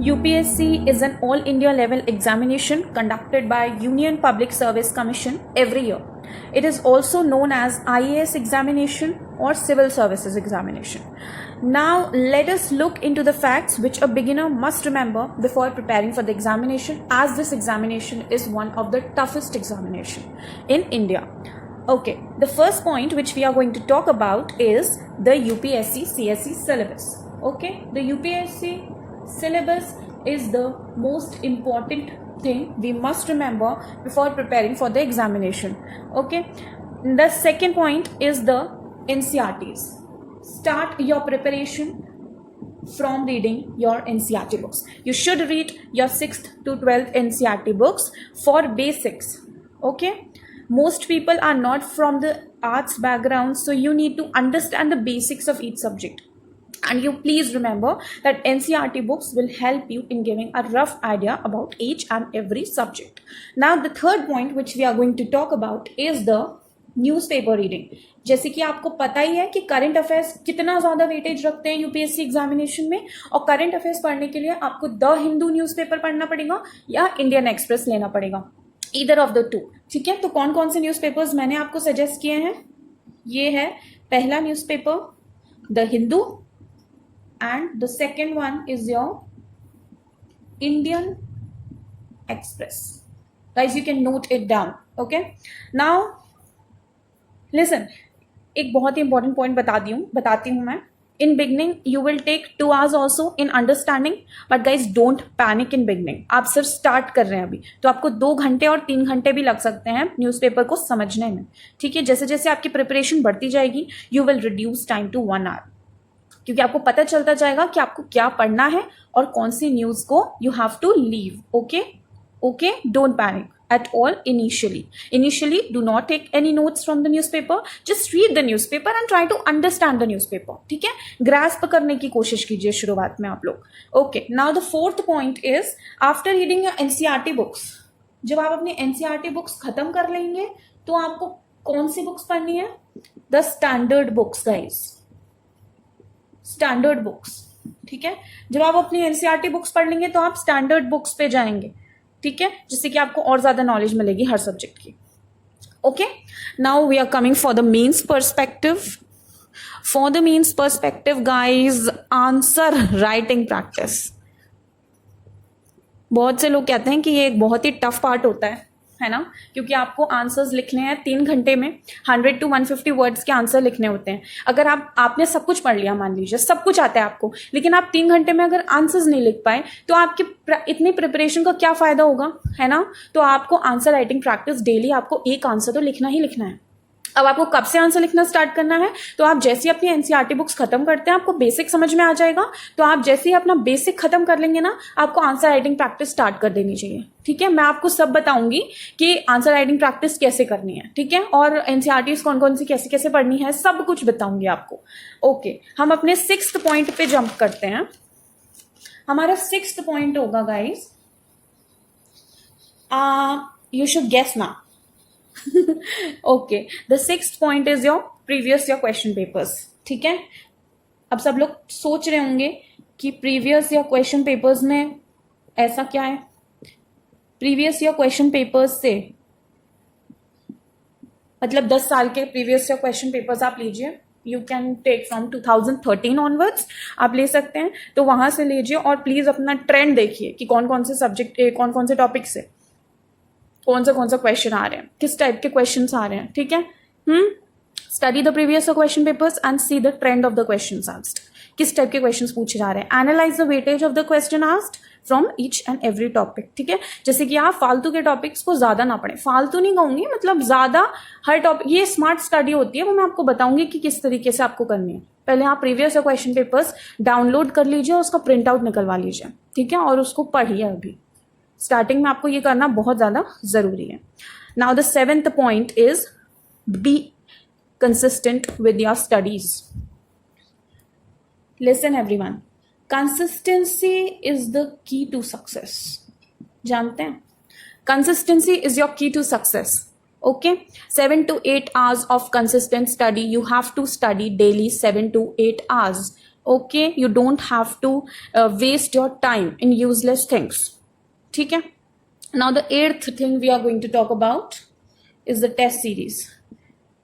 UPSC is an all India level examination conducted by Union Public Service Commission every year. It is also known as IAS examination or Civil Services examination. Now let us look into the facts which a beginner must remember before preparing for the examination, as this examination is one of the toughest examination in India. Okay, the first point which we are going to talk about is the UPSC CSE syllabus. Okay, the UPSC syllabus is the most important thing we must remember before preparing for the examination. Okay, the second point is the NCERTs. Start your preparation from reading your NCERT books. You should read your 6th to 12th NCERT books for basics. Okay, most people are not from the arts background, so you need to understand the basics of each subject. And you please remember that NCERT books will help you in giving a rough idea about each and every subject. Now the third point which we are going to talk about is the newspaper reading. जैसे कि आपको पता ही है कि current affairs कितना ज़्यादा weightage रखते हैं यूपीएससी एग्जामिनेशन में, और करंट अफेयर्स पढ़ने के लिए आपको द हिंदू न्यूज़पेपर पढ़ना पड़ेगा या इंडियन एक्सप्रेस लेना पड़ेगा, ईदर ऑफ द टू. ठीक है, तो कौन कौन से न्यूज़पेपर्स मैंने आपको सजेस्ट किए हैं, ये है पहला newspaper the Hindu, and the second one is your Indian Express. Guys, you can note it down. Okay, now listen, एक बहुत ही important point बताती हूँ मैं. In beginning you will take 2 hours also in understanding, but guys don't panic in beginning. आप सिर्फ start कर रहे हैं अभी, तो आपको 2 घंटे और 3 घंटे भी लग सकते हैं न्यूज़पेपर को समझने में. ठीक है, जैसे जैसे आपकी प्रिपरेशन बढ़ती जाएगी you will reduce time to 1 hour, क्योंकि आपको पता चलता जाएगा कि आपको क्या पढ़ना है और कौन सी न्यूज को you have to leave. Okay, don't panic at all initially. Do not take any notes from the newspaper. Just read the newspaper and try to understand the newspaper. ठीक है, grasp करने की कोशिश कीजिए शुरुआत में आप लोग. Okay, now the fourth point is after reading your NCERT books, जब आप अपनी NCERT बुक्स खत्म कर लेंगे तो आपको कौन सी बुक्स पढ़नी है? The standard books guys, standard books. ठीक है, जब आप अपनी एनसीईआरटी बुक्स पढ़ लेंगे तो आप स्टैंडर्ड बुक्स पे जाएंगे. ठीक है, जिससे कि आपको और ज्यादा नॉलेज मिलेगी हर सब्जेक्ट की. Okay, now we are coming for the mains perspective. For the mains perspective guys, answer writing practice. बहुत से लोग कहते हैं कि ये एक बहुत ही टफ पार्ट होता है ना, क्योंकि आपको आंसर्स लिखने हैं 3 घंटे में 100 to 150 वर्ड्स के आंसर लिखने होते हैं. अगर आपने सब कुछ पढ़ लिया, मान लीजिए सब कुछ आता है आपको, लेकिन आप 3 घंटे में अगर आंसर्स नहीं लिख पाए तो आपकी इतनी प्रिपरेशन का क्या फायदा होगा, है ना. तो आपको आंसर राइटिंग प्रैक्टिस डेली, आपको एक आंसर तो लिखना ही लिखना है. अब आपको कब से आंसर लिखना स्टार्ट करना है, तो आप जैसे ही अपनी एनसीईआरटी बुक्स खत्म करते हैं आपको बेसिक समझ में आ जाएगा, तो आप जैसे ही अपना बेसिक खत्म कर लेंगे ना, आपको आंसर राइटिंग प्रैक्टिस स्टार्ट कर देनी चाहिए. ठीक है, मैं आपको सब बताऊंगी कि आंसर राइटिंग प्रैक्टिस कैसे करनी है. ठीक है, और एनसीईआरटी कौन कौन सी कैसे कैसे पढ़नी है, सब कुछ बताऊंगी आपको. ओके, हम अपने 6th पॉइंट पे जंप करते हैं. हमारा 6th पॉइंट होगा गाइज, यू शुड गेस ना. Okay, the 6th point is your previous year question papers. ठीक है, अब सब लोग सोच रहे होंगे कि प्रीवियस ईयर क्वेश्चन पेपर्स में ऐसा क्या है. प्रीवियस ईयर क्वेश्चन पेपर्स से मतलब 10 साल के प्रीवियस ईयर क्वेश्चन पेपर्स आप लीजिए. You can take from 2013 onwards, आप ले सकते हैं, तो वहां से लीजिए और प्लीज अपना ट्रेंड देखिए कि कौन कौन से सब्जेक्ट, कौन कौन से टॉपिक से कौन सा क्वेश्चन आ रहे हैं, किस टाइप के क्वेश्चंस आ रहे हैं. ठीक है, study the previous question papers and see the trend of the questions asked. किस टाइप के क्वेश्चंस पूछे जा रहे हैं. Analyse the weightage of the question asked from each and every topic. ठीक है, जैसे कि आप फालतू के टॉपिक्स को ज्यादा ना पढ़ें. फालतू नहीं कहूंगी, मतलब ज्यादा हर टॉपिक, ये स्मार्ट स्टडी होती है, वो मैं आपको बताऊंगी कि किस तरीके से आपको करनी है. पहले आप प्रीवियस क्वेश्चन पेपर्स डाउनलोड कर लीजिए, उसका प्रिंट आउट निकलवा लीजिए. ठीक है, और उसको पढ़िए. अभी स्टार्टिंग में आपको ये करना बहुत ज्यादा जरूरी है. Now the 7th point is be consistent with your studies. Listen everyone, consistency is the key to success. जानते हैं, consistency is your key to success. Okay, 7 to 8 hours of consistent study. You have to study daily 7 to 8 hours. Okay, you don't have to waste your time in useless things. ठीक है. Now the 8th thing we are going to talk about is the test series.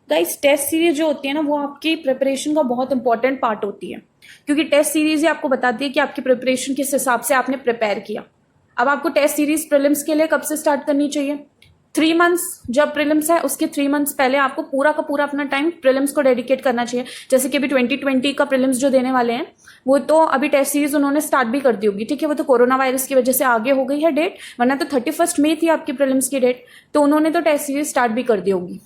Guys, test series जो होती है ना वो आपकी preparation का बहुत इंपॉर्टेंट पार्ट होती है, क्योंकि टेस्ट सीरीज ही आपको बताती है कि आपकी प्रिपरेशन किस हिसाब से आपने प्रिपेयर किया. अब आपको टेस्ट सीरीज प्रीलिम्स के लिए कब से स्टार्ट करनी चाहिए? 3 मंथ्स जब प्रीलिम्स है उसके 3 मंथ्स पहले आपको पूरा का पूरा अपना टाइम प्रीलिम्स को डेडिकेट करना चाहिए. जैसे कि अभी 2020 का प्रीलिम्स जो देने वाले हैं वो तो अभी टेस्ट सीरीज उन्होंने स्टार्ट भी कर दी होगी. ठीक है, वो तो कोरोना वायरस की वजह से आगे हो गई है डेट, वरना तो 31 मई थी आपकी प्रीलिम्स की डेट, तो उन्होंने तो टेस्ट सीरीज स्टार्ट भी कर दी होगी.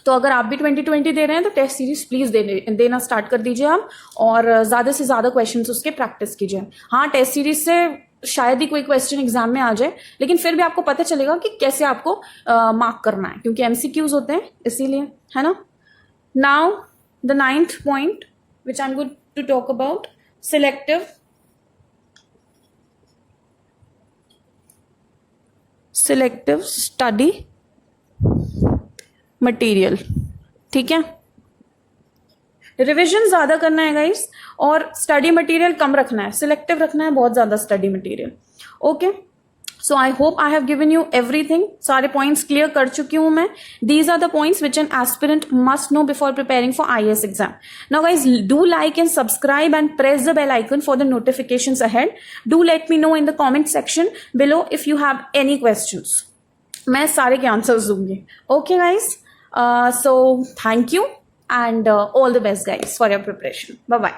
तो अगर आप भी 2020 दे रहे हैं तो टेस्ट सीरीज प्लीज देना स्टार्ट कर दीजिए आप, और ज्यादा से ज्यादा क्वेश्चंस उसके प्रैक्टिस कीजिए. हाँ, टेस्ट सीरीज से शायद ही कोई क्वेश्चन एग्जाम में आ जाए, लेकिन फिर भी आपको पता चलेगा कि कैसे आपको मार्क करना है, क्योंकि एमसीक्यूज होते हैं इसीलिए, है ना. Now the 9th point which I am going to talk about, selective study material. ठीक है, रिविजन ज्यादा करना है गाइस, और स्टडी मटेरियल कम रखना है, सिलेक्टिव रखना है बहुत ज्यादा study material. Okay, so I hope I have given you everything. सारे पॉइंट्स क्लियर कर चुकी हूं मैं. These are the points which an aspirant must know before preparing for IAS exam. Now guys, do like and subscribe and press the bell icon for the notifications ahead. Do let me know in the comment section below if you have any questions. मैं सारे के answers दूंगी. Okay guys, so thank you and all the best guys for your preparation. Bye bye.